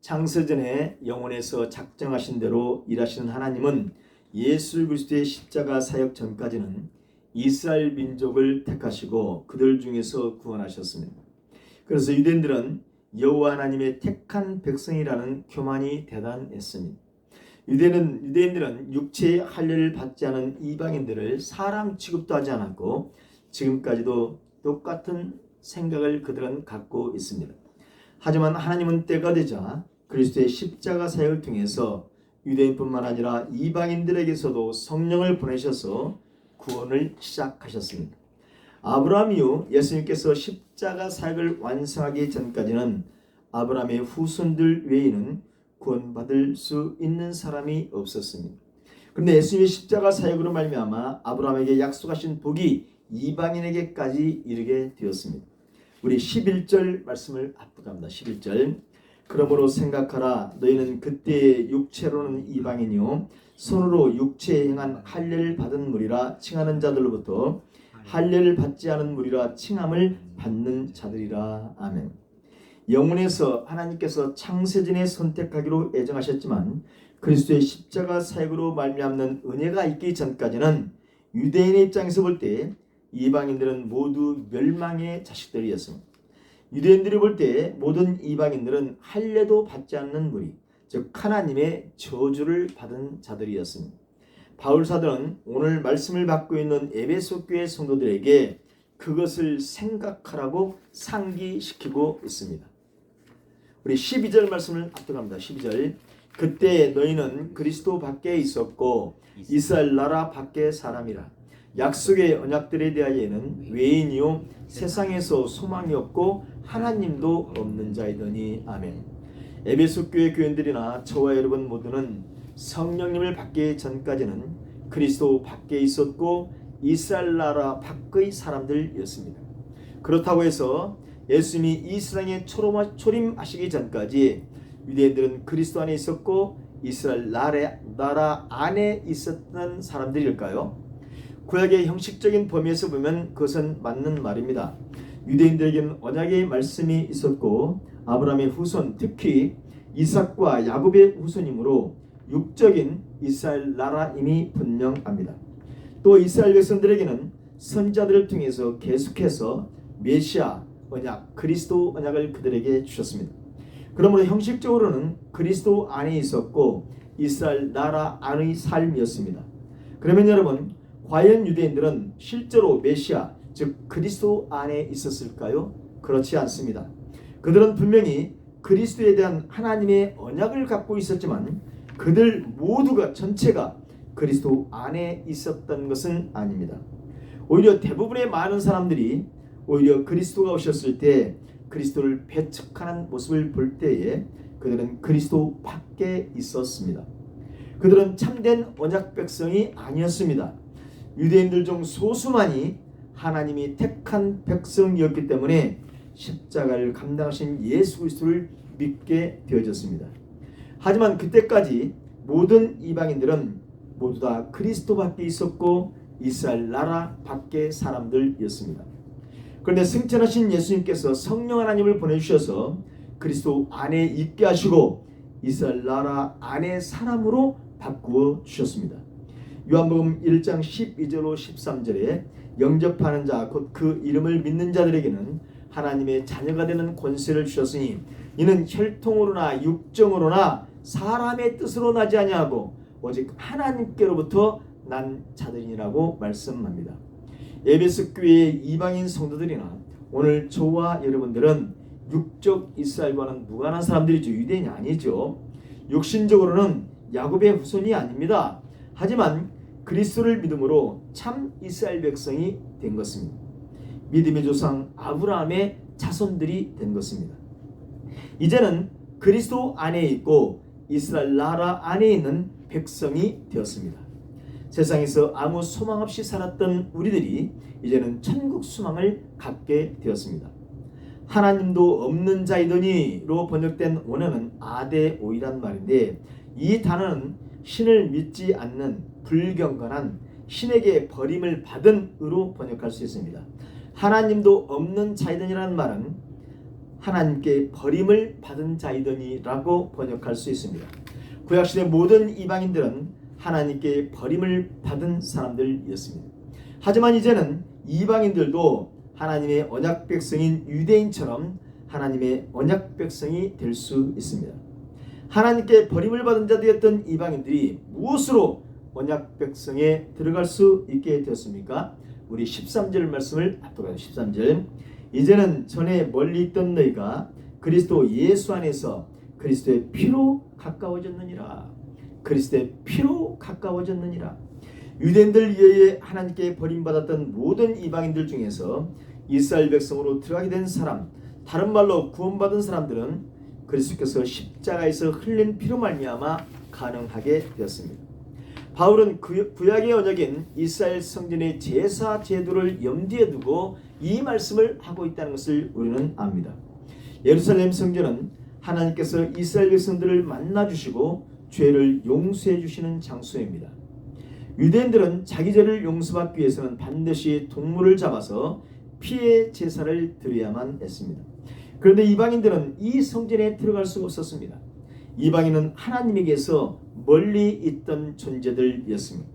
창세전에 영원에서 작정하신 대로 일하시는 하나님은 예수 그리스도의 십자가 사역 전까지는 이스라엘 민족을 택하시고 그들 중에서 구원하셨습니다. 그래서 유대인들은 여호와 하나님의 택한 백성이라는 교만이 대단했습니다. 유대인들은 육체의 할례를 받지 않은 이방인들을 사람 취급도 하지 않았고 지금까지도 똑같은 생각을 그들은 갖고 있습니다. 하지만 하나님은 때가 되자 그리스도의 십자가 사역을 통해서 유대인뿐만 아니라 이방인들에게서도 성령을 보내셔서 구원을 시작하셨습니다. 아브라함 이후 예수님께서 십자가 사역을 완성하기 전까지는 아브라함의 후손들 외에는 구원받을 수 있는 사람이 없었습니다. 그런데 예수님의 십자가 사역으로 말미암아 아브라함에게 약속하신 복이 이방인에게까지 이르게 되었습니다. 우리 11절 말씀을 압축합니다. 11절. 그러므로 생각하라. 너희는 그때의 육체로는 이방인이요 손으로 육체에 행한 할례를 받은 무리라 칭하는 자들로부터 할례를 받지 않은 무리라 칭함을 받는 자들이라. 아멘. 영혼에서 하나님께서 창세전에 선택하기로 예정하셨지만 그리스도의 십자가 사역으로 말미암는 은혜가 있기 전까지는 유대인의 입장에서 볼 때 이방인들은 모두 멸망의 자식들이었습니다. 유대인들이 볼 때 모든 이방인들은 할례도 받지 않는 무리, 즉 하나님의 저주를 받은 자들이었습니다. 바울 사도는 오늘 말씀을 받고 있는 에베소 교회 성도들에게 그것을 생각하라고 상기시키고 있습니다. 우리 12절 말씀을 압축합니다. 12절. 그때 너희는 그리스도 밖에 있었고 이스라엘 나라 밖의 사람이라. 약속의 언약들에 대하여는 외인이요 세상에서 소망이 없고 하나님도 없는 자이더니. 아멘. 에베소 교회 교인들이나 저와 여러분 모두는 성령님을 받기 전까지는 그리스도 밖에 있었고 이스라엘 나라 밖의 사람들이었습니다. 그렇다고 해서 예수님이 이 세상에 초림하시기 전까지 유대인들은 그리스도 안에 있었고 이스라엘 나라 안에 있었던 사람들일까요? 구약의 형식적인 범위에서 보면 그것은 맞는 말입니다. 유대인들에게는 언약의 말씀이 있었고 아브라함의 후손, 특히 이삭과 야곱의 후손이므로 육적인 이스라엘 나라임이 분명합니다. 또 이스라엘 백성들에게는 선지자들을 통해서 계속해서 메시아 언약, 그리스도 언약을 그들에게 주셨습니다. 그러므로 형식적으로는 그리스도 안에 있었고 이스라엘 나라 안의 삶이었습니다. 그러면 여러분, 과연 유대인들은 실제로 메시아, 즉 그리스도 안에 있었을까요? 그렇지 않습니다. 그들은 분명히 그리스도에 대한 하나님의 언약을 갖고 있었지만 그들 모두가 전체가 그리스도 안에 있었던 것은 아닙니다. 오히려 대부분의 많은 사람들이 오히려 그리스도가 오셨을 때 그리스도를 배척하는 모습을 볼 때에 그들은 그리스도 밖에 있었습니다. 그들은 참된 언약 백성이 아니었습니다. 유대인들 중 소수만이 하나님이 택한 백성이었기 때문에 십자가를 감당하신 예수 그리스도를 믿게 되어졌습니다. 하지만 그때까지 모든 이방인들은 모두 다 그리스도 밖에 있었고 이스라엘 나라 밖의 사람들이었습니다. 그런데 승천하신 예수님께서 성령 하나님을 보내주셔서 그리스도 안에 있게 하시고 이스라엘 나라 안의 사람으로 바꾸어 주셨습니다. 요한복음 1장 12절로 13절에 영접하는 자 곧 그 이름을 믿는 자들에게는 하나님의 자녀가 되는 권세를 주셨으니 이는 혈통으로나 육정으로나 사람의 뜻으로 나지 아니하고 오직 하나님께로부터 난 자들이라고 말씀합니다. 에베소 교회의 이방인 성도들이나 오늘 저와 여러분들은 육적 이스라엘과는 무관한 사람들이죠. 유대인이 아니죠. 육신적으로는 야곱의 후손이 아닙니다. 하지만 그리스도를 믿음으로 참 이스라엘 백성이 된 것입니다. 믿음의 조상 아브라함의 자손들이 된 것입니다. 이제는 그리스도 안에 있고 이스라엘 나라 안에 있는 백성이 되었습니다. 세상에서 아무 소망 없이 살았던 우리들이 이제는 천국 소망을 갖게 되었습니다. 하나님도 없는 자이더니로 번역된 원어는 아데오이란 말인데 이 단어는 신을 믿지 않는 불경건한 신에게 버림을 받은 으로 번역할 수 있습니다. 하나님도 없는 자이더니라는 말은 하나님께 버림을 받은 자이더니라고 번역할 수 있습니다. 구약시대 모든 이방인들은 하나님께 버림을 받은 사람들이었습니다. 하지만 이제는 이방인들도 하나님의 언약 백성인 유대인처럼 하나님의 언약 백성이 될 수 있습니다. 하나님께 버림을 받은 자들이었던 이방인들이 무엇으로 언약 백성에 들어갈 수 있게 되었습니까? 우리 13절 말씀을 앞으로 13절. 이제는 전에 멀리 있던 너희가 그리스도 예수 안에서 그리스도의 피로 가까워졌느니라. 그리스도의 피로 가까워졌느니라. 유대인들 이외에 하나님께 버림받았던 모든 이방인들 중에서 이스라엘 백성으로 들어가게 된 사람, 다른 말로 구원받은 사람들은 그리스도께서 십자가에서 흘린 피로 말미암아 가능하게 되었습니다. 바울은 구약의 언약인 이스라엘 성전의 제사 제도를 염두에 두고 이 말씀을 하고 있다는 것을 우리는 압니다. 예루살렘 성전은 하나님께서 이스라엘 백성들을 만나주시고 죄를 용서해 주시는 장소입니다. 유대인들은 자기 죄를 용서받기 위해서는 반드시 동물을 잡아서 피의 제사를 드려야만 했습니다. 그런데 이방인들은 이 성전에 들어갈 수가 없었습니다. 이방인은 하나님에게서 멀리 있던 존재들이었습니다.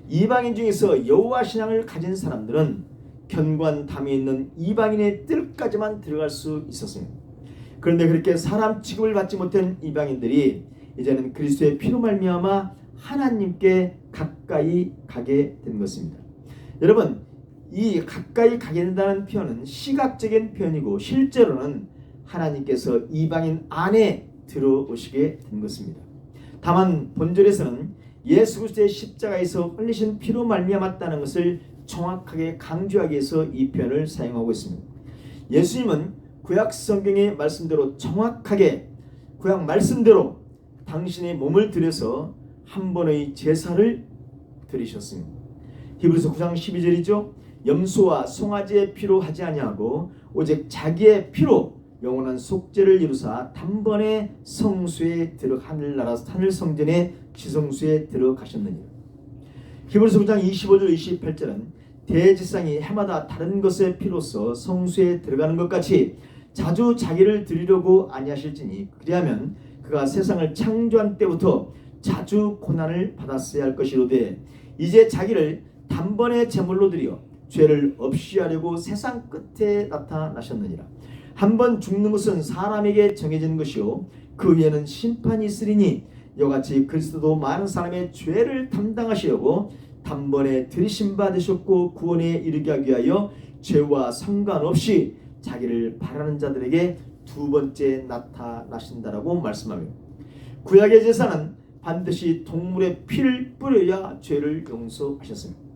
이방인 중에서 여호와 신앙을 가진 사람들은 견고한 담에 있는 이방인의 뜰까지만 들어갈 수 있었습니다. 그런데 그렇게 사람 취급을 받지 못한 이방인들이 이제는 그리스도의 피로 말미암아 하나님께 가까이 가게 된 것입니다. 여러분, 이 가까이 가게 된다는 표현은 시각적인 표현이고 실제로는 하나님께서 이방인 안에 들어오시게 된 것입니다. 다만 본절에서는 예수 그리스도의 십자가에서 흘리신 피로 말미암았다는 것을 정확하게 강조하기 위해서 이 표현을 사용하고 있습니다. 예수님은 구약 성경의 말씀대로 정확하게 구약 말씀대로 당신의 몸을 들여서 한 번의 제사를 드리셨습니다. 히브리서 9장 12절이죠. 염소와 송아지의 피로 하지 아니하고 오직 자기의 피로 영원한 속죄를 이루사 단번에 성수에 하늘나라 하늘 성전의 지성수에 들어가셨느니라. 히브리서 9장 25절 28절은 대제사장이 해마다 다른 것의 피로써 성수에 들어가는 것 같이 자주 자기를 드리려고 아니하실지니 그리하면 그가 세상을 창조한 때부터 자주 고난을 받았어야 할 것이로되 이제 자기를 단번에 제물로 드려 죄를 없이 하려고 세상 끝에 나타나셨느니라. 한번 죽는 것은 사람에게 정해진 것이요 그 위에는 심판이 있으리니 이와 같이 그리스도도 많은 사람의 죄를 담당하시려고 단번에 들이심 받으셨고 구원에 이르게 하기 위하여 죄와 상관없이 자기를 바라는 자들에게 두 번째 나타나신다라고 말씀합니다. 구약의 제사는 반드시 동물의 피를 뿌려야 죄를 용서하셨습니다.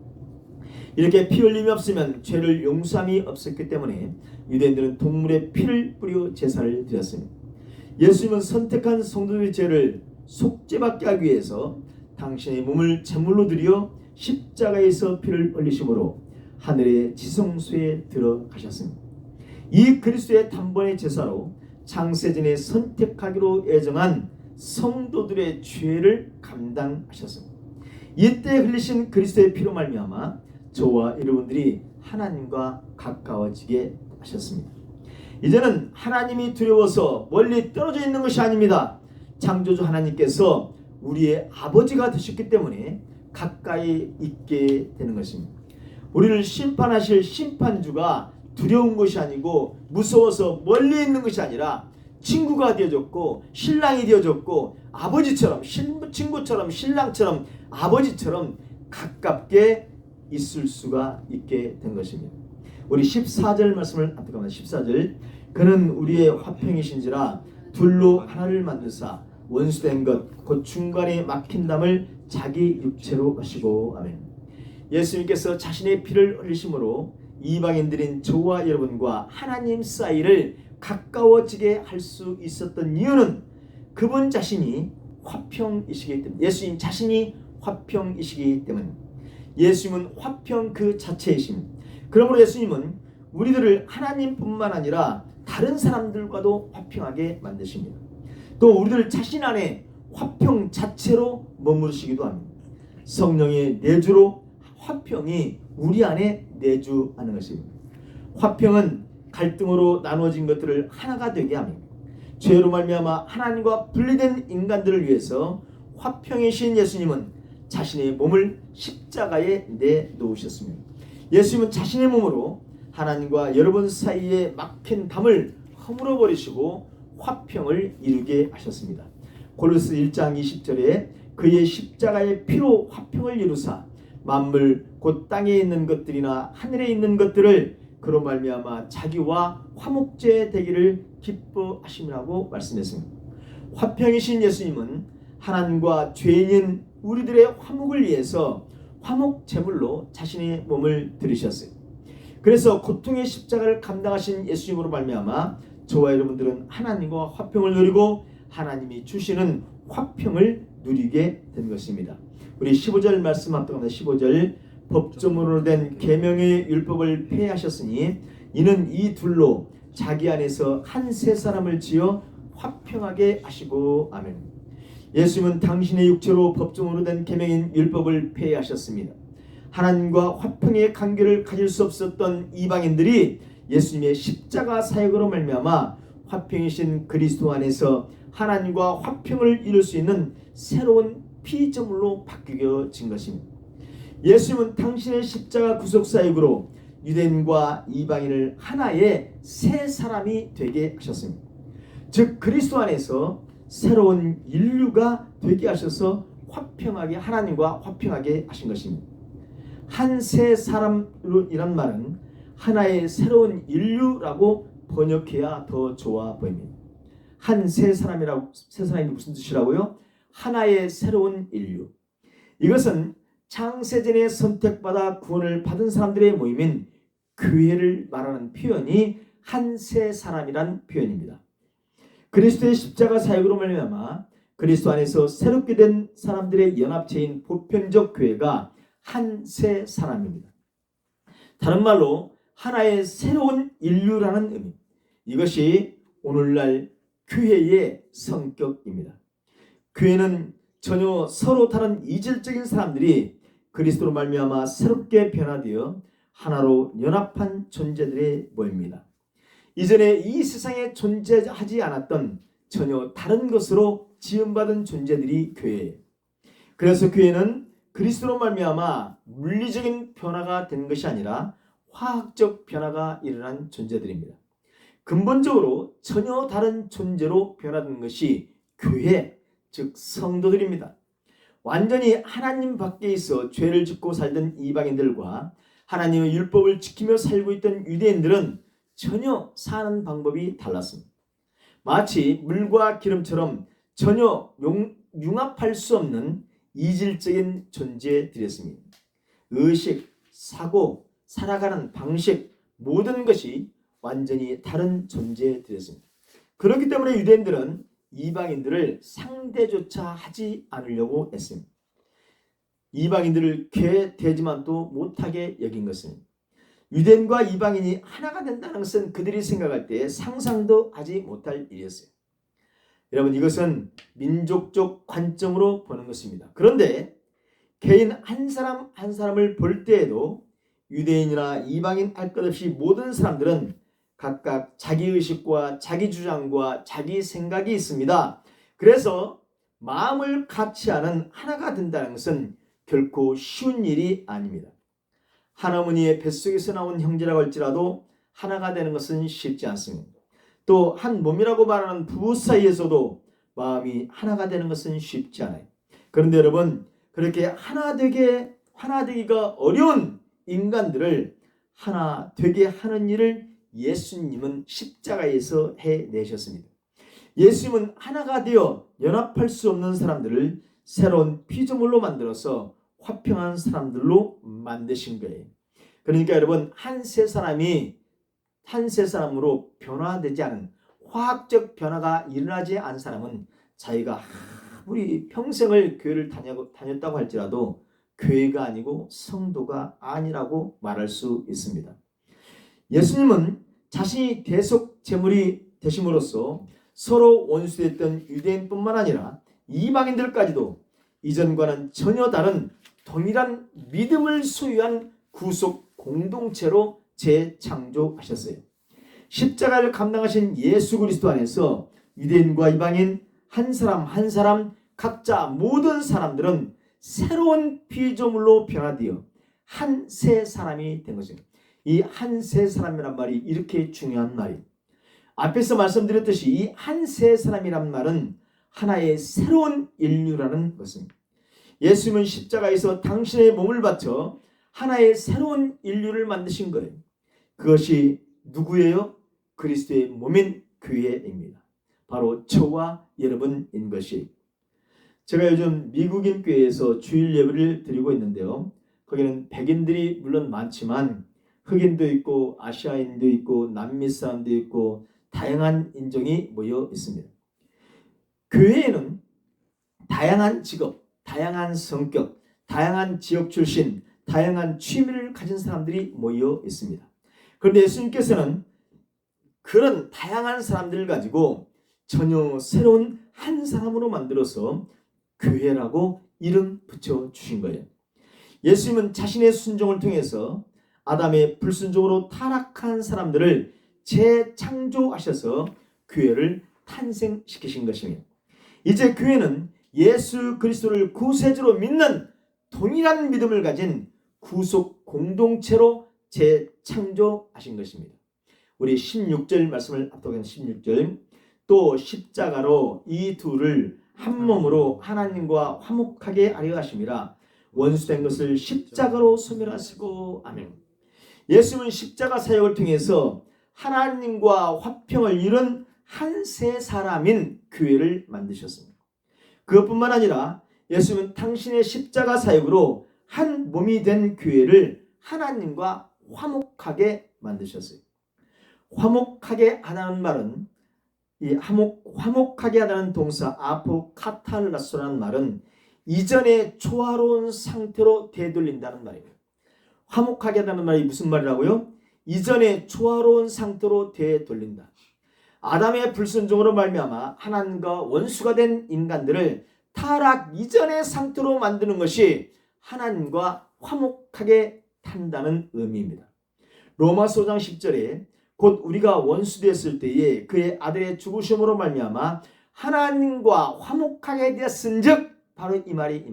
이렇게 피 흘림이 없으면 죄를 용서함이 없었기 때문에 유대인들은 동물의 피를 뿌려 제사를 드렸습니다. 예수님은 선택한 성도들의 죄를 속죄받게 하기 위해서 당신의 몸을 제물로 드려 십자가에서 피를 흘리심으로 하늘의 지성소에 들어가셨습니다. 이 그리스도의 단번의 제사로 창세전에 선택하기로 예정한 성도들의 죄를 감당하셨습니다. 이때 흘리신 그리스도의 피로 말미암아 저와 여러분들이 하나님과 가까워지게 하셨습니다. 이제는 하나님이 두려워서 멀리 떨어져 있는 것이 아닙니다. 창조주 하나님께서 우리의 아버지가 되셨기 때문에 가까이 있게 되는 것입니다. 우리를 심판하실 심판주가 두려운 것이 아니고 무서워서 멀리 있는 것이 아니라 친구가 되어줬고 신랑이 되어줬고 아버지처럼 친구처럼 신랑처럼 아버지처럼 가깝게 있을 수가 있게 된 것입니다. 우리 14절 말씀을 앞에 14절 그는 우리의 화평이신지라 둘로 하나를 만드사 원수된 것 곧 중간에 막힌 담을 자기 육체로 하시고 아멘. 예수님께서 자신의 피를 흘리심으로 이방인들인 저와 여러분과 하나님 사이를 가까워지게 할 수 있었던 이유는 그분 자신이 화평이시기 때문에 예수님 자신이 화평이시기 때문입니다. 예수님은 화평 그 자체이십니다. 그러므로 예수님은 우리들을 하나님뿐만 아니라 다른 사람들과도 화평하게 만드십니다. 또 우리들 자신 안에 화평 자체로 머무르시기도 합니다. 성령의 내주로 화평이 우리 안에 내주하는 것입니다. 화평은 갈등으로 나누어진 것들을 하나가 되게 하며 죄로 말미암아 하나님과 분리된 인간들을 위해서 화평이신 예수님은 자신의 몸을 십자가에 내놓으셨습니다. 예수님은 자신의 몸으로 하나님과 여러분 사이에 막힌 담을 허물어 버리시고 화평을 이루게 하셨습니다. 골로새 1장 20절에 그의 십자가의 피로 화평을 이루사 만물 곧 땅에 있는 것들이나 하늘에 있는 것들을 그로 말미암아 자기와 화목제 되기를 기뻐하심이라고 말씀했습니다. 화평이신 예수님은 하나님과 죄인인 우리들의 화목을 위해서 화목 제물로 자신의 몸을 들이셨어요. 그래서 고통의 십자가를 감당하신 예수님으로 말미암아 저와 여러분들은 하나님과 화평을 누리고 하나님이 주시는 화평을 누리게 된 것입니다. 우리 15절 말씀 합독합니다. 15절 법조문으로 된 계명의 율법을 폐하셨으니 이는 이 둘로 자기 안에서 한 세 사람을 지어 화평하게 하시고 아멘. 예수님은 당신의 육체로 법조문으로 된 계명인 율법을 폐하셨습니다. 하나님과 화평의 관계를 가질 수 없었던 이방인들이 예수님의 십자가 사역으로 말미암아 화평이신 그리스도 안에서 하나님과 화평을 이룰 수 있는 새로운 피조물로 바뀌어진 것입니다. 예수님은 당신의 십자가 구속 사역으로 유대인과 이방인을 하나의 새 사람이 되게 하셨습니다. 즉 그리스도 안에서 새로운 인류가 되게 하셔서 화평하게 하나님과 화평하게 하신 것입니다. 한 새 사람이란 말은 하나의 새로운 인류라고 번역해야 더 좋아 보입니다. 한 새 사람이라고, 새 사람이 무슨 뜻이라고요? 하나의 새로운 인류. 이것은 창세전에 선택받아 구원을 받은 사람들의 모임인 교회를 말하는 표현이 한 새 사람이란 표현입니다. 그리스도의 십자가 사역으로 말미암아 그리스도 안에서 새롭게 된 사람들의 연합체인 보편적 교회가 한 새 사람입니다. 다른 말로 하나의 새로운 인류라는 의미. 이것이 오늘날 교회의 성격입니다. 교회는 전혀 서로 다른 이질적인 사람들이 그리스도로 말미암아 새롭게 변화되어 하나로 연합한 존재들의 모입니다. 이전에 이 세상에 존재하지 않았던 전혀 다른 것으로 지음받은 존재들이 교회예요. 그래서 교회는 그리스도로 말미암아 물리적인 변화가 된 것이 아니라 화학적 변화가 일어난 존재들입니다. 근본적으로 전혀 다른 존재로 변화된 것이 교회, 즉 성도들입니다. 완전히 하나님 밖에 있어 죄를 짓고 살던 이방인들과 하나님의 율법을 지키며 살고 있던 유대인들은 전혀 사는 방법이 달랐습니다. 마치 물과 기름처럼 전혀 융합할 수 없는 이질적인 존재들이었습니다. 의식, 사고, 살아가는 방식, 모든 것이 완전히 다른 존재들이었습니다. 그렇기 때문에 유대인들은 이방인들을 상대조차 하지 않으려고 했습니다. 이방인들을 괴되지만 또 못하게 여긴 것입니다. 유대인과 이방인이 하나가 된다는 것은 그들이 생각할 때 상상도 하지 못할 일이었어요. 여러분, 이것은 민족적 관점으로 보는 것입니다. 그런데 개인 한 사람 한 사람을 볼 때에도 유대인이나 이방인 할 것 없이 모든 사람들은 각각 자기의식과 자기 주장과 자기 생각이 있습니다. 그래서 마음을 같이하는 하나가 된다는 것은 결코 쉬운 일이 아닙니다. 한 어머니의 뱃속에서 나온 형제라고 할지라도 하나가 되는 것은 쉽지 않습니다. 또 한 몸이라고 말하는 부부 사이에서도 마음이 하나가 되는 것은 쉽지 않아요. 그런데 여러분, 그렇게 하나 되기가 어려운 인간들을 하나 되게 하는 일을 예수님은 십자가에서 해내셨습니다. 예수님은 하나가 되어 연합할 수 없는 사람들을 새로운 피조물로 만들어서 화평한 사람들로 만드신 거예요. 그러니까 여러분, 한 세 사람으로 변화되지 않은 화학적 변화가 일어나지 않은 사람은 자기가 아무리 평생을 교회를 다녔다고 할지라도 교회가 아니고 성도가 아니라고 말할 수 있습니다. 예수님은 자신이 대속 제물이 되심으로써 서로 원수됐던 유대인뿐만 아니라 이방인들까지도 이전과는 전혀 다른 동일한 믿음을 소유한 구속 공동체로 재창조하셨어요. 십자가를 감당하신 예수 그리스도 안에서 유대인과 이방인 한 사람 한 사람 각자 모든 사람들은 새로운 피조물로 변화되어 한 새 사람이 된 것입니다. 이 한 새 사람이란 말이 이렇게 중요한 말이에요. 앞에서 말씀드렸듯이 이 한 새 사람이란 말은 하나의 새로운 인류라는 것입니다. 예수님은 십자가에서 당신의 몸을 바쳐 하나의 새로운 인류를 만드신 거예요. 그것이 누구예요? 그리스도의 몸인 교회입니다. 바로 저와 여러분인 것이. 제가 요즘 미국인 교회에서 주일 예배를 드리고 있는데요. 거기는 백인들이 물론 많지만 흑인도 있고 아시아인도 있고 남미 사람도 있고 다양한 인종이 모여 있습니다. 교회에는 다양한 직업, 다양한 성격, 다양한 지역 출신, 다양한 취미를 가진 사람들이 모여 있습니다. 그런데 예수님께서는 그런 다양한 사람들을 가지고 전혀 새로운 한 사람으로 만들어서 교회라고 이름 붙여주신 거예요. 예수님은 자신의 순종을 통해서 아담의 불순종으로 타락한 사람들을 재창조하셔서 교회를 탄생시키신 것입니다. 이제 교회는 예수 그리스도를 구세주로 믿는 동일한 믿음을 가진 구속 공동체로 재창조하신 것입니다. 우리 16절 말씀을 압도하는 16절, 또 십자가로 이 둘을 한 몸으로 하나님과 화목하게 하려 하심이라. 원수된 것을 십자가로 소멸하시고. 아멘. 예수님은 십자가 사역을 통해서 하나님과 화평을 이룬 한 새 사람인 교회를 만드셨습니다. 그것뿐만 아니라 예수님은 당신의 십자가 사역으로 한 몸이 된 교회를 하나님과 화목하게 만드셨어요. 화목하게 하다는 말은 이 화목하게 하다는 동사 아포카탈라소라는 말은 이전의 조화로운 상태로 되돌린다는 말이에요. 화목하게 하다는 말이 무슨 말이라고요? 이전의 조화로운 상태로 되돌린다. 아담의 불순종으로 말미암아 하나님과 원수가 된 인간들을 타락 이전의 상태로 만드는 것이 하나님과 화목하게 한다는 의미입니다. 로마서 5장 10절에 곧 우리가 원수되었을 때에 그의 아들의 죽으심으로 말미암아 하나님과 화목하게 되었은즉, 바로 이 말이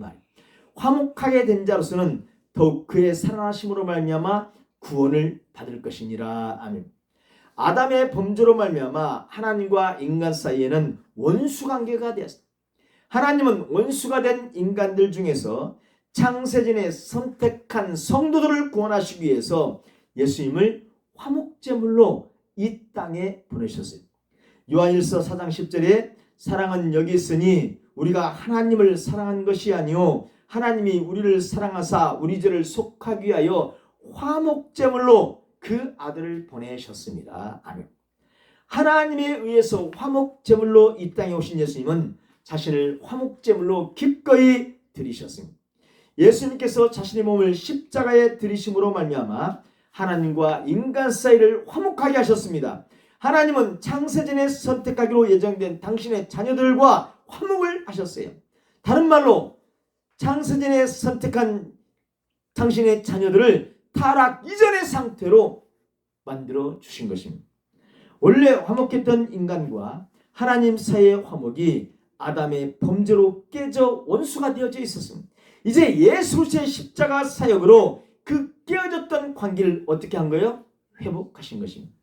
화목하게 된 자로서는 더욱 그의 살아나심으로 말미암아 구원을 받을 것이니라. 아멘. 아담의 범죄로 말미암아 하나님과 인간 사이에는 원수 관계가 되었습니다. 하나님은 원수가 된 인간들 중에서 창세전에 선택한 성도들을 구원하시기 위해서 예수님을 화목제물로 이 땅에 보내셨어요. 요한일서 4장 10절에 사랑은 여기 있으니 우리가 하나님을 사랑한 것이 아니요 하나님이 우리를 사랑하사 우리 죄를 속하기 위하여 화목제물로 그 아들을 보내셨습니다. 아멘. 하나님에 의해서 화목제물로 이 땅에 오신 예수님은 자신을 화목제물로 기꺼이 드리셨습니다. 예수님께서 자신의 몸을 십자가에 드리심으로 말미암아 하나님과 인간 사이를 화목하게 하셨습니다. 하나님은 창세전에 선택하기로 예정된 당신의 자녀들과 화목을 하셨어요. 다른 말로 창세전에 선택한 당신의 자녀들을 타락 이전의 상태로 만들어 주신 것입니다. 원래 화목했던 인간과 하나님 사이의 화목이 아담의 범죄로 깨져 원수가 되어져 있었습니다. 이제 예수 그리스도의 십자가 사역으로 그 깨어졌던 관계를 어떻게 한 거예요? 회복하신 것입니다.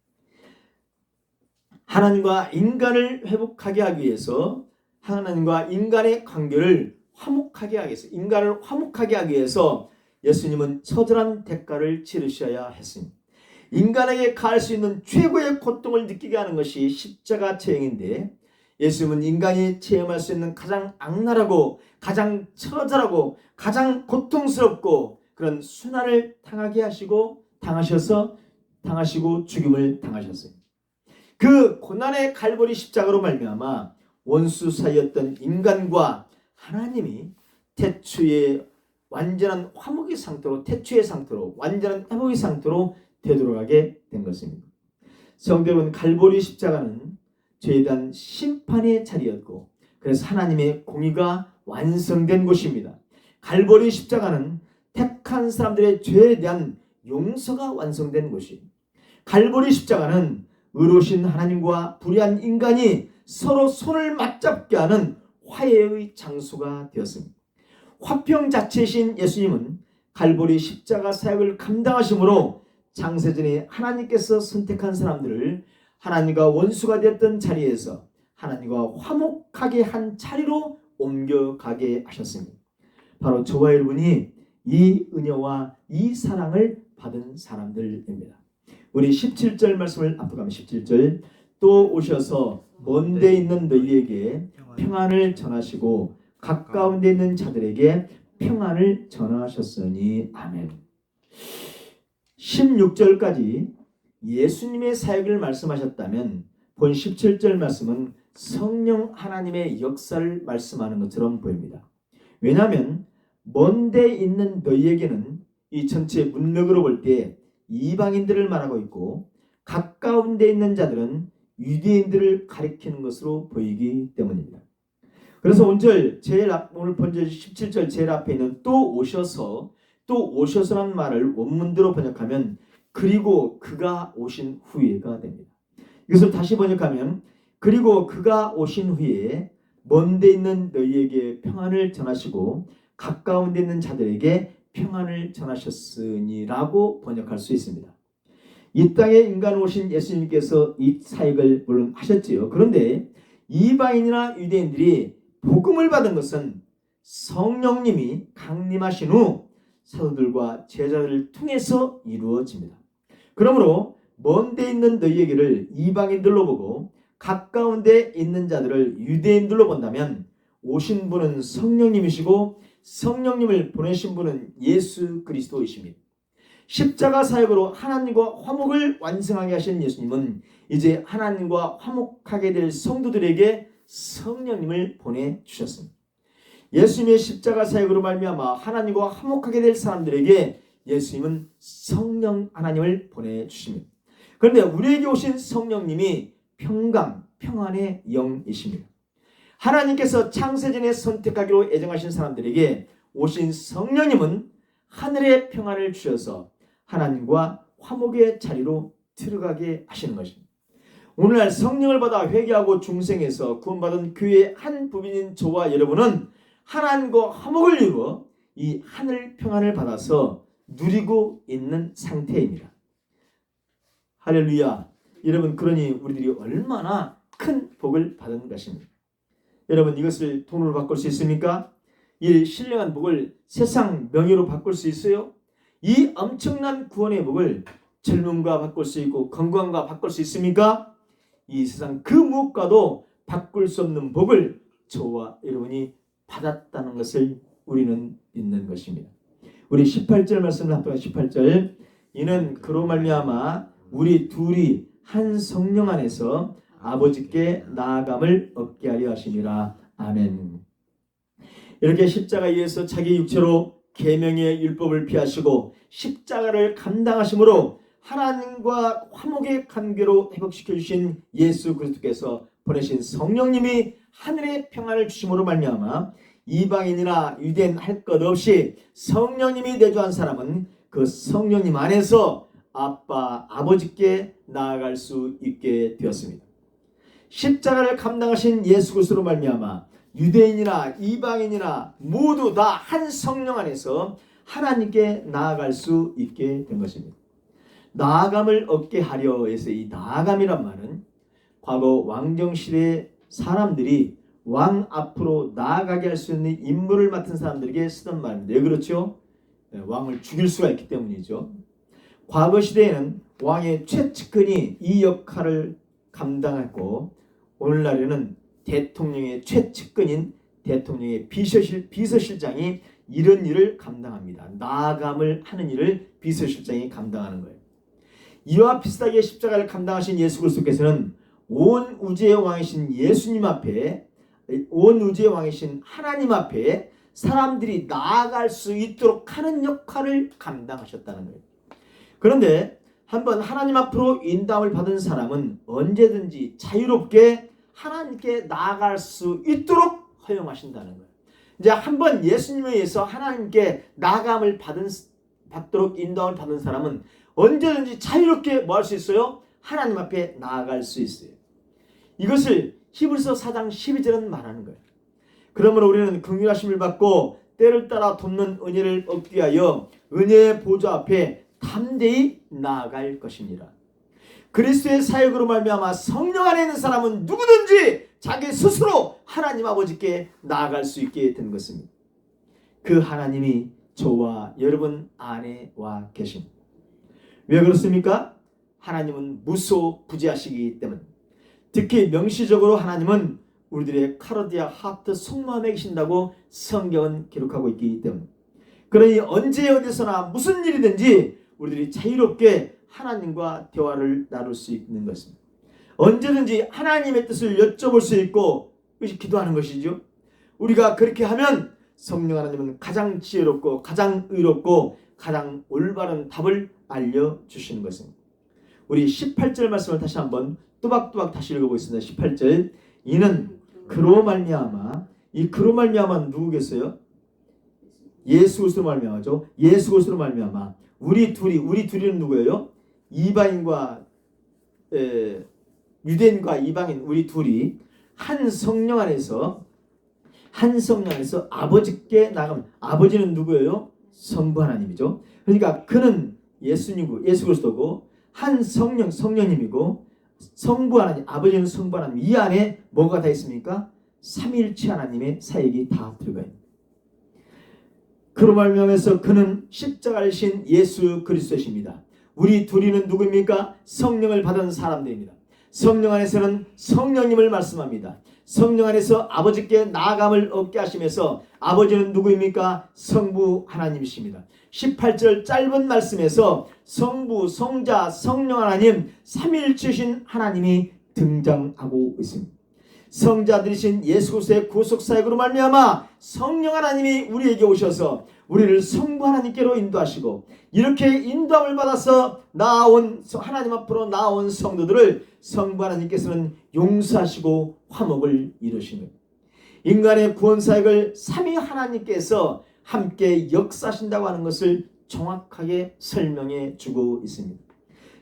하나님과 인간을 회복하게 하기 위해서 하나님과 인간의 관계를 화목하게 하기 위해서 인간을 화목하게 하기 위해서 예수님은 처절한 대가를 치르셔야 했습니다. 인간에게 가할 수 있는 최고의 고통을 느끼게 하는 것이 십자가 체행인데 예수님은 인간이 체험할 수 있는 가장 악랄하고 가장 처절하고 가장 고통스럽고 그런 순환을 당하시고 죽임을 당하셨어요. 그 고난의 갈보리 십자가로 말미암아 원수 사이였던 인간과 하나님이 태초의 완전한 화목의 상태로 완전한 회복의 상태로 되돌아가게 된 것입니다. 성도 여러분, 갈보리 십자가는 죄에 대한 심판의 자리였고 그래서 하나님의 공의가 완성된 곳입니다. 갈보리 십자가는 택한 사람들의 죄에 대한 용서가 완성된 곳입니다. 갈보리 십자가는 의로우신 하나님과 불의한 인간이 서로 손을 맞잡게 하는 화해의 장소가 되었습니다. 화평 자체이신 예수님은 갈보리 십자가 사역을 감당하심으로 창세전에 하나님께서 선택한 사람들을 하나님과 원수가 되었던 자리에서 하나님과 화목하게 한 자리로 옮겨가게 하셨습니다. 바로 저와 여러분이 이 은혜와 이 사랑을 받은 사람들입니다. 우리 17절 말씀을 앞으로 가면 17절, 또 오셔서 먼 데 있는 너희에게 평안을 전하시고 가까운 데 있는 자들에게 평안을 전하셨으니. 아멘. 16절까지 예수님의 사역을 말씀하셨다면 본 17절 말씀은 성령 하나님의 역사를 말씀하는 것처럼 보입니다. 왜냐하면 먼 데 있는 너희에게는 이 전체 문맥으로 볼 때 이방인들을 말하고 있고, 가까운 데 있는 자들은 유대인들을 가리키는 것으로 보이기 때문입니다. 그래서 오늘 본 17절 제일 앞에 있는 또 오셔서란 말을 원문대로 번역하면 그리고 그가 오신 후에가 됩니다. 이것을 다시 번역하면 그리고 그가 오신 후에 먼 데 있는 너희에게 평안을 전하시고 가까운 데 있는 자들에게 평안을 전하셨으니라고 번역할 수 있습니다. 이 땅에 인간 오신 예수님께서 이 사역을 물론 하셨지요. 그런데 이방인이나 유대인들이 복음을 받은 것은 성령님이 강림하신 후 사도들과 제자들을 통해서 이루어집니다. 그러므로 먼 데 있는 너희에게를 이방인들로 보고 가까운 데 있는 자들을 유대인들로 본다면 오신 분은 성령님이시고 성령님을 보내신 분은 예수 그리스도이십니다. 십자가 사역으로 하나님과 화목을 완성하게 하신 예수님은 이제 하나님과 화목하게 될 성도들에게 성령님을 보내주셨습니다. 예수님의 십자가 사역으로 말미암아 하나님과 화목하게 될 사람들에게 예수님은 성령 하나님을 보내주십니다. 그런데 우리에게 오신 성령님이 평안의 영이십니다. 하나님께서 창세전에 선택하기로 예정하신 사람들에게 오신 성령님은 하늘의 평안을 주셔서 하나님과 화목의 자리로 들어가게 하시는 것입니다. 오늘날 성령을 받아 회개하고 중생에서 구원받은 교회의 한 부분인 저와 여러분은 하나님과 화목을 이루어 이 하늘 평안을 받아서 누리고 있는 상태입니다. 할렐루야. 여러분, 그러니 우리들이 얼마나 큰 복을 받은 것입니다. 여러분, 이것을 돈으로 바꿀 수 있습니까? 이 신령한 복을 세상 명예로 바꿀 수 있어요? 이 엄청난 구원의 복을 젊음과 바꿀 수 있고 건강과 바꿀 수 있습니까? 이 세상 그 무엇과도 바꿀 수 없는 복을 저와 여러분이 받았다는 것을 우리는 믿는 것입니다. 우리 18절 말씀을 합독한 18절, 이는 그로 말미암아 우리 둘이 한 성령 안에서 아버지께 나아감을 얻게 하려 하심이라. 아멘. 이렇게 십자가 위에서 자기 육체로 계명의 율법을 피하시고 십자가를 감당하심으로 하나님과 화목의 관계로 회복시켜 주신 예수 그리스도께서 보내신 성령님이 하늘의 평안을 주심으로 말미암아 이방인이나 유대인 할 것 없이 성령님이 내주한 사람은 그 성령님 안에서 아버지께 나아갈 수 있게 되었습니다. 십자가를 감당하신 예수 그리스도로 말미암아 유대인이나 이방인이나 모두 다 한 성령 안에서 하나님께 나아갈 수 있게 된 것입니다. 나아감을 얻게 하려 해서 이 나아감이란 말은 과거 왕정시대의 사람들이 왕 앞으로 나아가게 할 수 있는 임무를 맡은 사람들에게 쓰던 말입니다. 왜 그렇죠? 왕을 죽일 수가 있기 때문이죠. 과거 시대에는 왕의 최측근이 이 역할을 감당했고, 오늘날에는 대통령의 최측근인 대통령의 비서실장이 이런 일을 감당합니다. 나아감을 하는 일을 비서실장이 감당하는 거예요. 이와 비슷하게 십자가를 감당하신 예수 그리스도께서는 온 우주의 왕이신 예수님 앞에, 온 우주의 왕이신 하나님 앞에 사람들이 나아갈 수 있도록 하는 역할을 감당하셨다는 거예요. 그런데 한번 하나님 앞으로 인도함을 받은 사람은 언제든지 자유롭게 하나님께 나아갈 수 있도록 허용하신다는 거예요. 이제 한번 예수님에 의해서 하나님께 나아감을 받도록 인도함을 받은 사람은 언제든지 자유롭게 뭐 할 수 있어요? 하나님 앞에 나아갈 수 있어요. 이것을 히브리서 4장 12절은 말하는 거예요. 그러므로 우리는 긍휼하심을 받고 때를 따라 돕는 은혜를 얻기 위하여 은혜의 보좌 앞에 담대히 나아갈 것입니다. 그리스도의 사역으로 말미암아 성령 안에 있는 사람은 누구든지 자기 스스로 하나님 아버지께 나아갈 수 있게 된 것입니다. 그 하나님이 저와 여러분 안에 와 계십니다. 왜 그렇습니까? 하나님은 무소부지하시기 때문. 특히 명시적으로 하나님은 우리들의 카르디아 하트 속마음에 계신다고 성경은 기록하고 있기 때문에, 그러니 언제 어디서나 무슨 일이든지 우리들이 자유롭게 하나님과 대화를 나눌 수 있는 것입니다. 언제든지 하나님의 뜻을 여쭤볼 수 있고 그것이 기도하는 것이죠. 우리가 그렇게 하면 성령 하나님은 가장 지혜롭고 가장 의롭고 가장 올바른 답을 알려주시는 것입니다. 우리 18절 말씀을 다시 한번 또박또박 다시 읽어보겠습니다. 18절. 이는 그로 말미암아, 이 그로 말미암아는 누구겠어요? 예수 그리스도로 말미암아죠. 예수 그리스도로 말미암아 우리 둘이는 누구예요? 이방인과 유대인과 이방인 우리 둘이 한 성령 안에서 아버지께 나가면, 아버지는 누구예요? 성부 하나님이죠. 그러니까 그는 예수 그리스도고 한 성령님이고 성부 하나님, 아버지는 성부 하나님, 이 안에 뭐가 다 있습니까? 삼위일체 하나님의 사역이 다 들어가 있습니다. 그로 말미암아서 그는 십자가를 신 예수 그리스도십니다. 우리 둘이는 누구입니까? 성령을 받은 사람들입니다. 성령 안에서는 성령님을 말씀합니다. 성령 안에서 아버지께 나아감을 얻게 하시면서 아버지는 누구입니까? 성부 하나님이십니다. 18절 짧은 말씀에서 성부, 성자, 성령 하나님 삼위일체신 하나님이 등장하고 있습니다. 성자들이신 예수 그리스도의 구속사역으로 말미암아 성령 하나님이 우리에게 오셔서 우리를 성부 하나님께로 인도하시고, 이렇게 인도함을 받아서 하나님 앞으로 나온 성도들을 성부 하나님께서는 용서하시고 화목을 이루시는, 인간의 구원사역을 삼위 하나님께서 함께 역사하신다고 하는 것을 정확하게 설명해 주고 있습니다.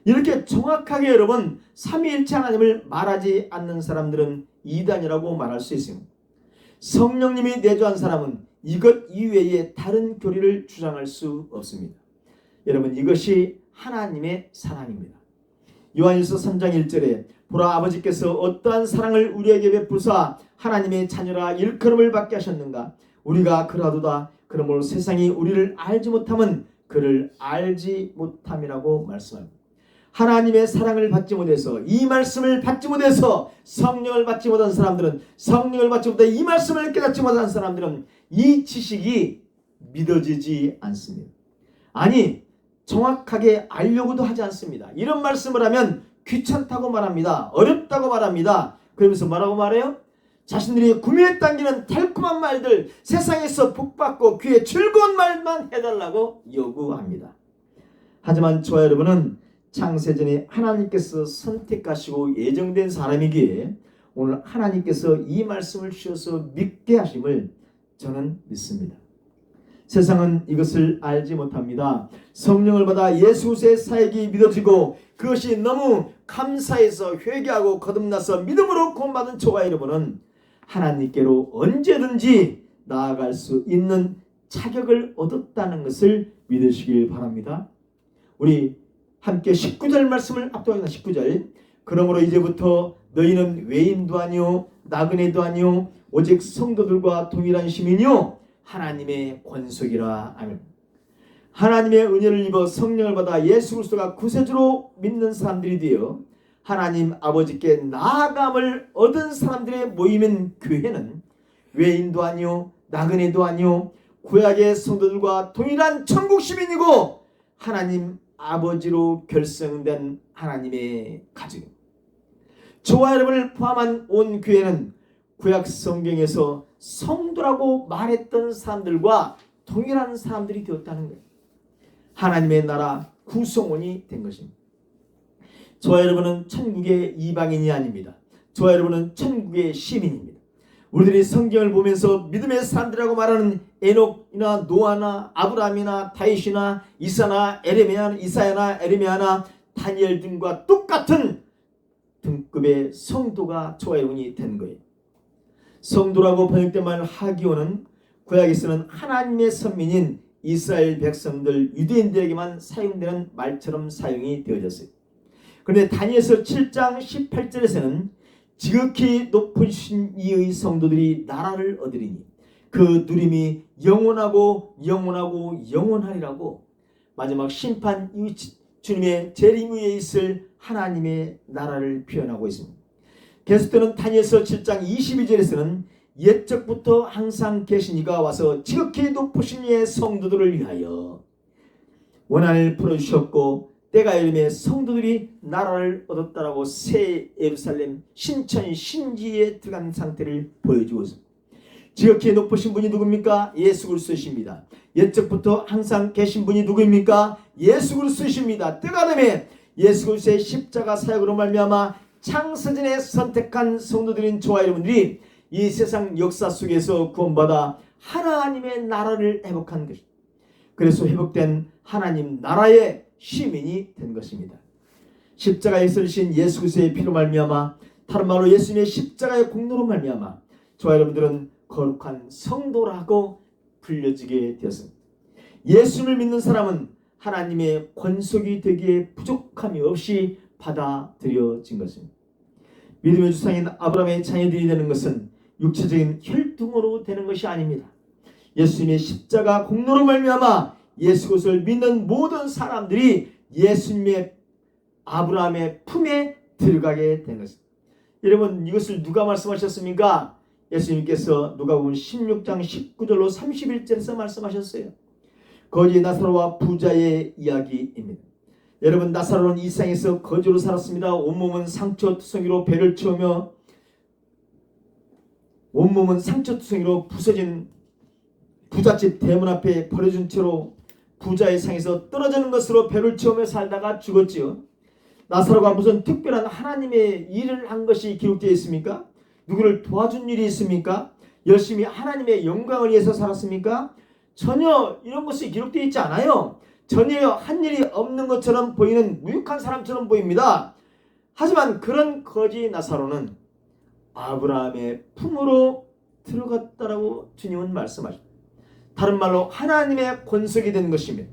이렇게 정확하게 여러분 삼위일체 하나님을 말하지 않는 사람들은 이단이라고 말할 수 있습니다. 성령님이 내주한 사람은 이것 이외에 다른 교리를 주장할 수 없습니다. 여러분, 이것이 하나님의 사랑입니다. 요한일서 3장 1절에 보라, 아버지께서 어떠한 사랑을 우리에게 베푸사 하나님의 자녀라 일컬음을 받게 하셨는가. 우리가 그러하도다. 그러므로 세상이 우리를 알지 못함은 그를 알지 못함이라고 말씀합니다. 하나님의 사랑을 받지 못해서, 이 말씀을 받지 못해서, 성령을 받지 못한 사람들은, 성령을 받지 못해 이 말씀을 깨닫지 못한 사람들은 이 지식이 믿어지지 않습니다. 아니, 정확하게 알려고도 하지 않습니다. 이런 말씀을 하면 귀찮다고 말합니다. 어렵다고 말합니다. 그러면서 뭐라고 말해요? 자신들이 구미에 당기는 달콤한 말들, 세상에서 복받고 귀에 즐거운 말만 해달라고 요구합니다. 하지만 저와 여러분은 창세전에 하나님께서 선택하시고 예정된 사람이기에 오늘 하나님께서 이 말씀을 주셔서 믿게 하심을 저는 믿습니다. 세상은 이것을 알지 못합니다. 성령을 받아 예수 그리스도의 사역이 믿어지고 그것이 너무 감사해서 회개하고 거듭나서 믿음으로 구원받은 저와 여러분은 하나님께로 언제든지 나아갈 수 있는 자격을 얻었다는 것을 믿으시길 바랍니다. 우리 함께 19절 말씀을 압도하겠습니다. 19절. 그러므로 이제부터 너희는 외인도 아니요 나그네도 아니요 오직 성도들과 동일한 시민이요 하나님의 권속이라. 아멘. 하나님의 은혜를 입어 성령을 받아 예수 그리스도가 구세주로 믿는 사람들이 되어 하나님 아버지께 나아감을 얻은 사람들의 모임인 교회는 외인도 아니요 나그네도 아니요 구약의 성도들과 동일한 천국 시민이고 하나님 아버지로 결성된 하나님의 가족. 저와 여러분을 포함한 온 교회는 구약 성경에서 성도라고 말했던 사람들과 동일한 사람들이 되었다는 거예요. 하나님의 나라 구성원이 된 것입니다. 저와 여러분은 천국의 이방인이 아닙니다. 저와 여러분은 천국의 시민입니다. 우리들이 성경을 보면서 믿음의 사람들이라고 말하는 에녹이나 노아나 아브라함이나 다윗이나 이사야나 에레미야나 다니엘 등과 똑같은 등급의 성도가 저와 여러분이 된 거예요. 성도라고 번역된 말 하기오는 구약에서는 하나님의 선민인 이스라엘 백성들 유대인들에게만 사용되는 말처럼 사용이 되어졌어요. 그런데 다니엘서 7장 18절에서는 지극히 높으신 이의 성도들이 나라를 얻으리니 그 누림이 영원하고 영원하고 영원하리라고 마지막 심판 이후 주님의 재림 위에 있을 하나님의 나라를 표현하고 있습니다. 계속되는 다니엘서 7장 22절에서는 옛적부터 항상 계신 이가 와서 지극히 높으신 이의 성도들을 위하여 원한을 풀어주셨고 때가 이름에 성도들이 나라를 얻었다라고 새 예루살렘 신천지 신지에 들어간 상태를 보여주고 있습니다. 지극히 높으신 분이 누굽니까? 예수 그리스도십니다. 옛적부터 항상 계신 분이 누구입니까? 예수 그리스도십니다. 때가 되면 예수 그리스도의 십자가 사역으로 말미암아 창세전에 선택한 성도들인 저와 여러분들이 이 세상 역사 속에서 구원받아 하나님의 나라를 회복한 것입니다. 그래서 회복된 하나님 나라의 시민이 된 것입니다. 십자가에 쓰신 예수 그리스도의 피로 말미암아 다른 말로 예수님의 십자가의 공로로 말미암아 저와 여러분들은 거룩한 성도라고 불려지게 되었습니다. 예수를 믿는 사람은 하나님의 권속이 되기에 부족함이 없이 받아들여진 것입니다. 믿음의 주상인 아브라함의 자녀들이 되는 것은 육체적인 혈통으로 되는 것이 아닙니다. 예수님의 십자가 공로로 말미암아 예수 그리스도를 믿는 모든 사람들이 예수님의 아브라함의 품에 들어가게 된 것입니다. 여러분 이것을 누가 말씀하셨습니까? 예수님께서 누가복음 16장 19절로 31절에서 말씀하셨어요. 거지 나사로와 부자의 이야기입니다. 여러분 나사로는 이 세상에서 거지로 살았습니다. 온몸은 상처투성이로 배를 채우며 온몸은 상처투성이로 부서진 부잣집 대문 앞에 버려진 채로 부자의 상에서 떨어지는 것으로 배를 채우며 살다가 죽었지요. 나사로가 무슨 특별한 하나님의 일을 한 것이 기록되어 있습니까? 누구를 도와준 일이 있습니까? 열심히 하나님의 영광을 위해서 살았습니까? 전혀 이런 것이 기록되어 있지 않아요. 전혀 한 일이 없는 것처럼 보이는 무익한 사람처럼 보입니다. 하지만 그런 거지 나사로는 아브라함의 품으로 들어갔다라고 주님은 말씀하십니다. 다른 말로 하나님의 권속이 된 것입니다.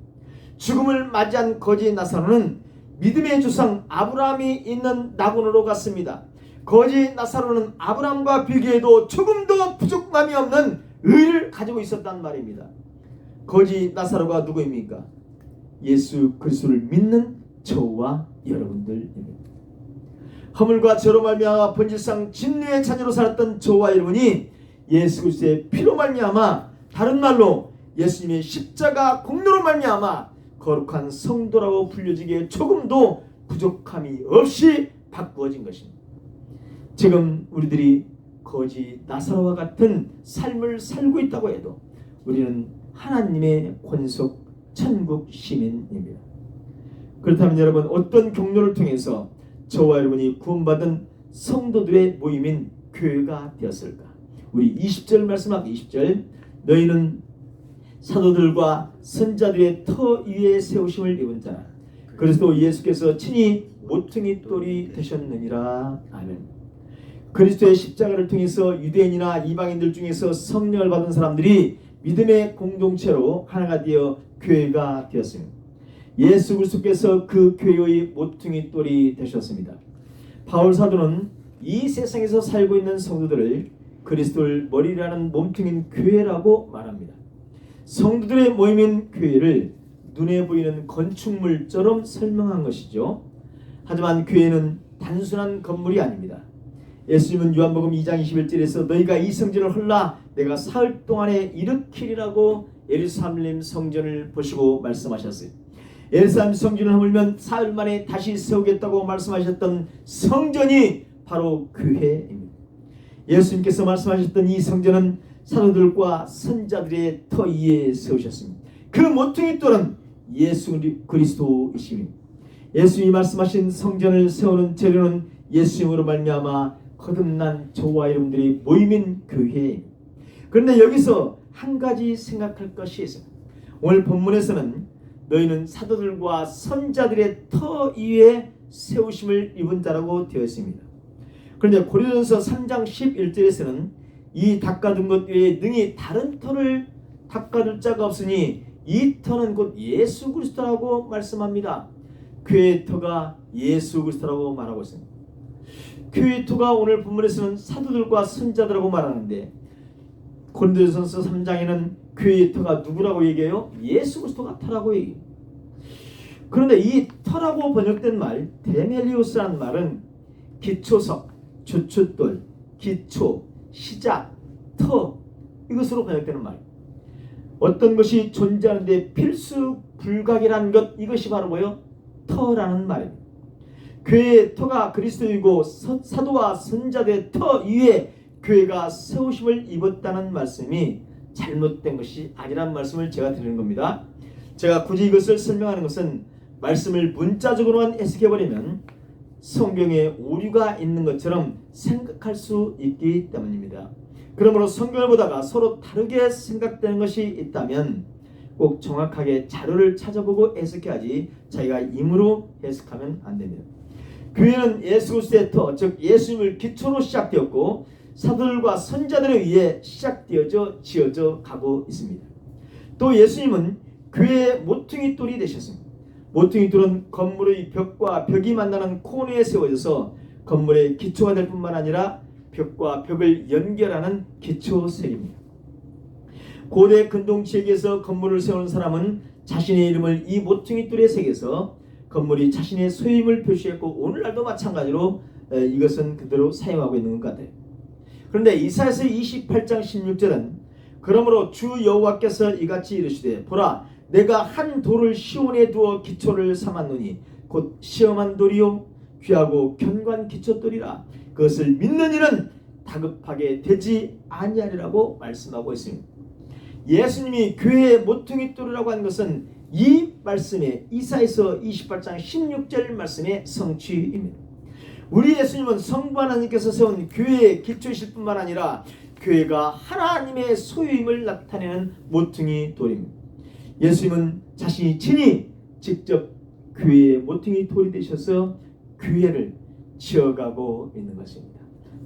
죽음을 맞이한 거지 나사로는 믿음의 조상 아브라함이 있는 낙원으로 갔습니다. 거지 나사로는 아브라함과 비교해도 조금도 부족함이 없는 의를 가지고 있었단 말입니다. 거지 나사로가 누구입니까? 예수 그리스도를 믿는 저와 여러분들입니다. 허물과 죄로 말미암아 본질상 진노의 자녀로 살았던 저와 여러분이 예수 그리스도의 피로 말미암아 다른 말로 예수님의 십자가 공로로 말미암아 거룩한 성도라고 불려지기에 조금도 부족함이 없이 바꾸어진 것입니다. 지금 우리들이 거지 나사로와 같은 삶을 살고 있다고 해도 우리는 하나님의 권속 천국 시민입니다. 그렇다면 여러분 어떤 경로를 통해서 저와 여러분이 구원받은 성도들의 모임인 교회가 되었을까? 우리 20절 말씀합니다. 20절 너희는 사도들과 선자들의 터 위에 세우심을 입은 자라 그리스도 예수께서 친히 모퉁이 돌이 되셨느니라. 아멘. 그리스도의 십자가를 통해서 유대인이나 이방인들 중에서 성령을 받은 사람들이 믿음의 공동체로 하나가 되어 교회가 되었습니다. 예수 그리스도께서 그 교회의 모퉁이 돌이 되셨습니다. 바울 사도는 이 세상에서 살고 있는 성도들을 그리스도를 머리라는 몸통인 교회라고 말합니다. 성도들의 모임인 교회를 눈에 보이는 건축물처럼 설명한 것이죠. 하지만 교회는 단순한 건물이 아닙니다. 예수님은 요한복음 2장 21절에서 너희가 이 성전을 헐라 내가 사흘 동안에 일으키리라고 예루살렘 성전을 보시고 말씀하셨어요. 예루살렘 성전을 허물면 사흘 만에 다시 세우겠다고 말씀하셨던 성전이 바로 교회입니다. 예수님께서 말씀하셨던 이 성전은 사도들과 선자들의 터 위에 세우셨습니다. 그 모퉁이 돌은 예수 그리스도이십니다. 예수님이 말씀하신 성전을 세우는 재료는 예수님으로 말미암아 거듭난 저와 여러분들이 모임인 교회입니다. 그런데 여기서 한 가지 생각할 것이 있습니다. 오늘 본문에서는 너희는 사도들과 선자들의 터 위에 세우심을 입은 자라고 되어 있습니다. 그런데 고린도전서 3장 11절에서는 이 닦아둔 것 외에 능히 다른 터를 닦아둘 자가 없으니 이 터는 곧 예수 그리스도라고 말씀합니다. 교회의 터가 예수 그리스도라고 말하고 있습니다. 교회의 터가 오늘 본문에서는 사도들과 선자들이라고 말하는데 고린도전서 3장에는 교회의 터가 누구라고 얘기해요? 예수 그리스도가 터라고 얘기해요. 그런데 이 터라고 번역된 말 데멜리오스라는 말은 기초석, 주춧돌, 기초, 시작, 터 이것으로 번역되는 말. 어떤 것이 존재하는데 필수 불가결한 것 이것이 바로 뭐예요? 터라는 말입니다. 교회의 터가 그리스도이고 사도와 선자들의 터 위에 교회가 세우심을 입었다는 말씀이 잘못된 것이 아니라는 말씀을 제가 드리는 겁니다. 제가 굳이 이것을 설명하는 것은 말씀을 문자적으로만 해석해버리면 성경에 오류가 있는 것처럼 생각할 수 있기 때문입니다. 그러므로 성경을 보다가 서로 다르게 생각되는 것이 있다면 꼭 정확하게 자료를 찾아보고 해석해야지 자기가 임으로 해석하면 안 됩니다. 교회는 예수 그리스도의 터, 즉 예수님을 기초로 시작되었고 사도들과 선자들에 의해 시작되어져 지어져 가고 있습니다. 또 예수님은 교회의 모퉁이 돌이 되셨습니다. 모퉁이 돌은 건물의 벽과 벽이 만나는 코너에 세워져서 건물의 기초가 될 뿐만 아니라 벽과 벽을 연결하는 기초셀입니다. 고대 근동지역에서 건물을 세우는 사람은 자신의 이름을 이 모퉁이 돌에 새겨서 건물이 자신의 소유임을 표시했고 오늘날도 마찬가지로 이것은 그대로 사용하고 있는 것 같아요. 그런데 이사야서 28장 16절은 그러므로 주 여호와께서 이같이 이르시되 보라 내가 한 돌을 시온에 두어 기초를 삼았노니 곧 시험한 돌이요 귀하고 견고한 기초돌이라 그것을 믿는 이는 다급하게 되지 아니하리라고 말씀하고 있습니다. 예수님이 교회의 모퉁이 돌이라고 하는 것은 이 말씀의 이사야서 28장 16절 말씀의 성취입니다. 우리 예수님은 성부 하나님께서 세운 교회의 기초이실 뿐만 아니라 교회가 하나님의 소유임을 나타내는 모퉁이 돌입니다. 예수님은 자신이 친히 직접 교회의 모퉁이 돌이 되셔서 교회를 지어가고 있는 것입니다.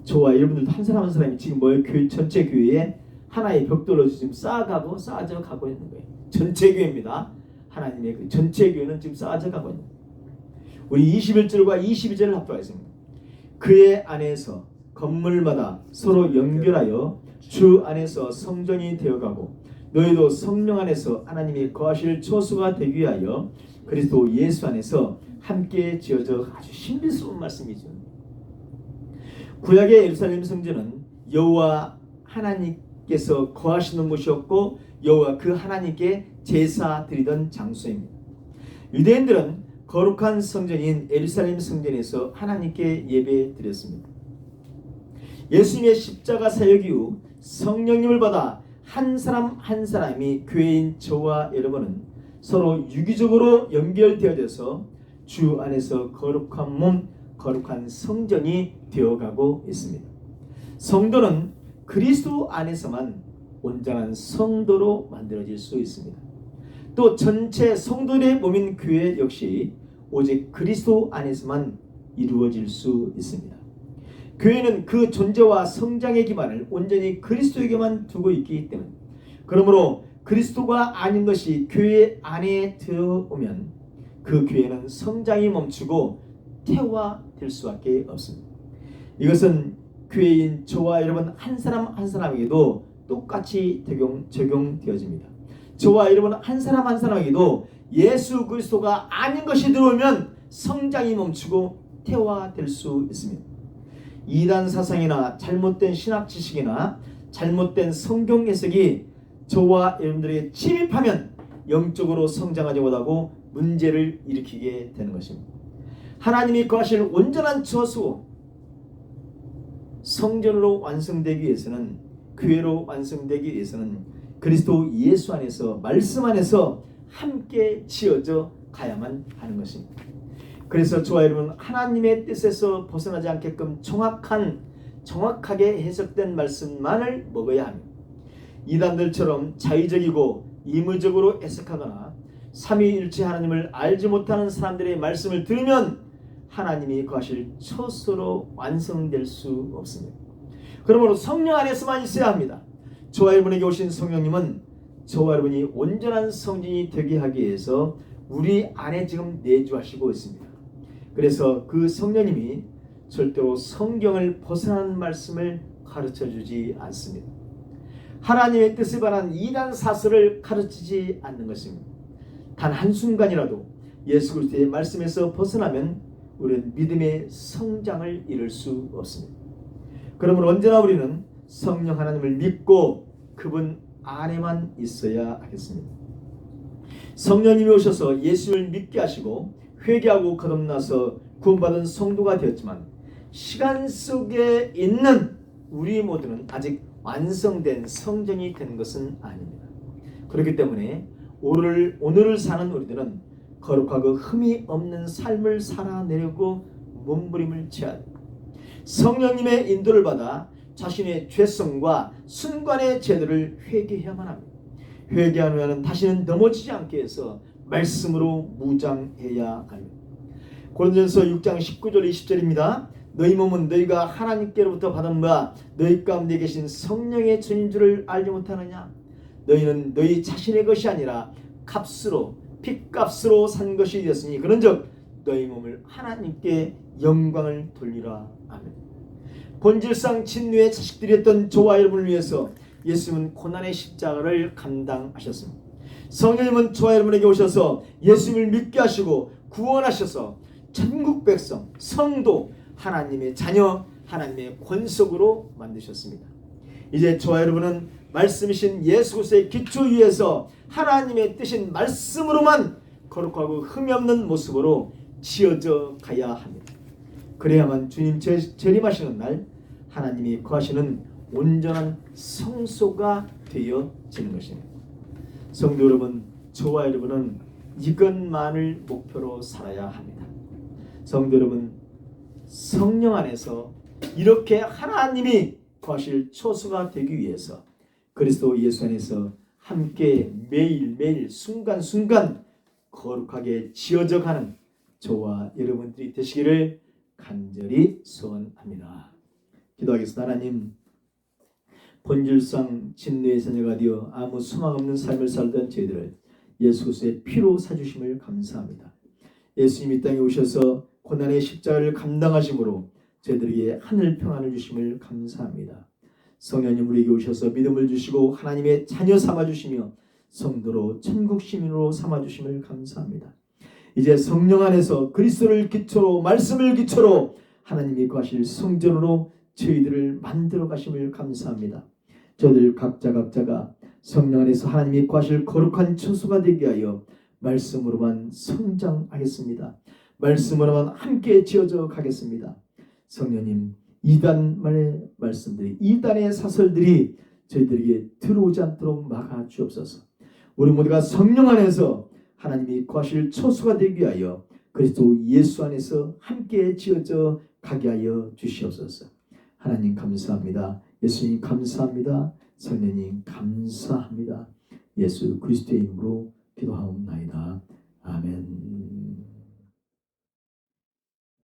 저와 여러분들도 한 사람 한 사람이 지금 교회 전체 교회에 하나의 벽돌로 지금 쌓아져 가고 있는 거예요. 전체 교회입니다. 하나님의 그 전체 교회는 지금 쌓아져 가고 있는 거예요. 우리 21절과 22절을 합독하겠습니다. 그의 안에서 건물마다 서로 연결하여 주 안에서 성전이 되어가고 너희도 성령 안에서 하나님이 거하실 처소가 되기 위하여 그리스도 예수 안에서 함께 지어져 아주 신비스러운 말씀이죠. 구약의 예루살렘 성전은 여호와 하나님께서 거하시는 곳이었고 여호와 그 하나님께 제사 드리던 장소입니다. 유대인들은 거룩한 성전인 예루살렘 성전에서 하나님께 예배 드렸습니다. 예수님의 십자가 사역 이후 성령님을 받아 한 사람 한 사람이 교회인 저와 여러분은 서로 유기적으로 연결되어져서 주 안에서 거룩한 몸, 거룩한 성전이 되어가고 있습니다. 성도는 그리스도 안에서만 온전한 성도로 만들어질 수 있습니다. 또 전체 성도의 몸인 교회 역시 오직 그리스도 안에서만 이루어질 수 있습니다. 교회는 그 존재와 성장의 기반을 온전히 그리스도에게만 두고 있기 때문에 그러므로 그리스도가 아닌 것이 교회 안에 들어오면 그 교회는 성장이 멈추고 퇴화될 수밖에 없습니다. 이것은 교회인 저와 여러분 한 사람 한 사람에게도 똑같이 적용되어집니다. 저와 여러분 한 사람 한 사람에게도 예수 그리스도가 아닌 것이 들어오면 성장이 멈추고 퇴화될 수 있습니다. 이단 사상이나 잘못된 신학 지식이나 잘못된 성경 해석이 저와 여러분들에게 침입하면 영적으로 성장하지 못하고 문제를 일으키게 되는 것입니다. 하나님이 거하실 온전한 처소 성전으로 완성되기 위해서는 교회로 완성되기 위해서는 그리스도 예수 안에서 말씀 안에서 함께 지어져 가야만 하는 것입니다. 그래서 저와 여러분 하나님의 뜻에서 벗어나지 않게끔 정확하게 해석된 말씀만을 먹어야 합니다. 이단들처럼 자의적이고 임의적으로 해석하거나 삼위일체 하나님을 알지 못하는 사람들의 말씀을 들으면 하나님이 거하실 처소로 완성될 수 없습니다. 그러므로 성령 안에서만 있어야 합니다. 저와 여러분에게 오신 성령님은 저와 여러분이 온전한 성전이 되게 하기 위해서 우리 안에 지금 내주하시고 있습니다. 그래서 그 성령님이 절대로 성경을 벗어나는 말씀을 가르쳐주지 않습니다. 하나님의 뜻에 관한 이단 사설을 가르치지 않는 것입니다. 단 한순간이라도 예수 그리스도의 말씀에서 벗어나면 우리는 믿음의 성장을 이룰 수 없습니다. 그러므로 언제나 우리는 성령 하나님을 믿고 그분 안에만 있어야 하겠습니다. 성령님이 오셔서 예수를 믿게 하시고 회개하고 거듭나서 구원받은 성도가 되었지만 시간 속에 있는 우리 모두는 아직 완성된 성전이 된 것은 아닙니다. 그렇기 때문에 오늘을 사는 우리들은 거룩하고 흠이 없는 삶을 살아내려고 몸부림을 쳐야 합니다. 성령님의 인도를 받아 자신의 죄성과 순간의 죄들을 회개해야만 합니다. 회개하면 다시는 넘어지지 않게 해서 말씀으로 무장해야 합니다. 고린도전서 6장 19절 20절입니다. 너희 몸은 너희가 하나님께로부터 받은 바 너희 가운데 계신 성령의 전인 줄을 알지 못하느냐? 너희는 너희 자신의 것이 아니라 값으로 핏값으로 산 것이 되었으니 그런즉 너희 몸을 하나님께 영광을 돌리라. 아멘. 본질상 진노의 자식들이었던 저와 여러분을 위해서 예수님은 고난의 십자가를 감당하셨습니다. 성령님은 저와 여러분에게 오셔서 예수님을 믿게 하시고 구원하셔서 천국 백성, 성도, 하나님의 자녀, 하나님의 권속으로 만드셨습니다. 이제 저와 여러분은 말씀이신 예수 그리스도의 기초 위에서 하나님의 뜻인 말씀으로만 거룩하고 흠이 없는 모습으로 지어져 가야 합니다. 그래야만 주님 재림하시는 날 하나님이 거하시는 온전한 성소가 되어지는 것입니다. 성도 여러분, 저와 여러분은 이것만을 목표로 살아야 합니다. 성도 여러분, 성령 안에서 이렇게 하나님이 거하실 초소가 되기 위해서 그리스도 예수 안에서 함께 매일매일 순간순간 거룩하게 지어져 가는 저와 여러분들이 되시기를 간절히 소원합니다. 기도하겠습니다. 하나님, 본질상 진노의 자녀가 되어 아무 소망 없는 삶을 살던 저희들을 예수 그리스도의 피로 사주심을 감사합니다. 예수님이 땅에 오셔서 고난의 십자가를 감당하심으로 저희들에게 하늘 평안을 주심을 감사합니다. 성령님 우리에게 오셔서 믿음을 주시고 하나님의 자녀 삼아주시며 성도로 천국 시민으로 삼아주심을 감사합니다. 이제 성령 안에서 그리스도를 기초로 말씀을 기초로 하나님이 거하실 성전으로 저희들을 만들어 가심을 감사합니다. 저희들 각자가 성령 안에서 하나님이 거하실 거룩한 처소가 되게 하여 말씀으로만 성장하겠습니다. 말씀으로만 함께 지어져 가겠습니다. 성령님, 이단의 말씀들이, 이단의 사설들이 저희들에게 들어오지 않도록 막아 주옵소서. 우리 모두가 성령 안에서 하나님이 거하실 처소가 되게 하여 그리스도 예수 안에서 함께 지어져 가게 하여 주시옵소서. 하나님 감사합니다. 예수님 감사합니다. 성령님 감사합니다. 예수 그리스도의 이름으로 기도하옵나이다. 아멘.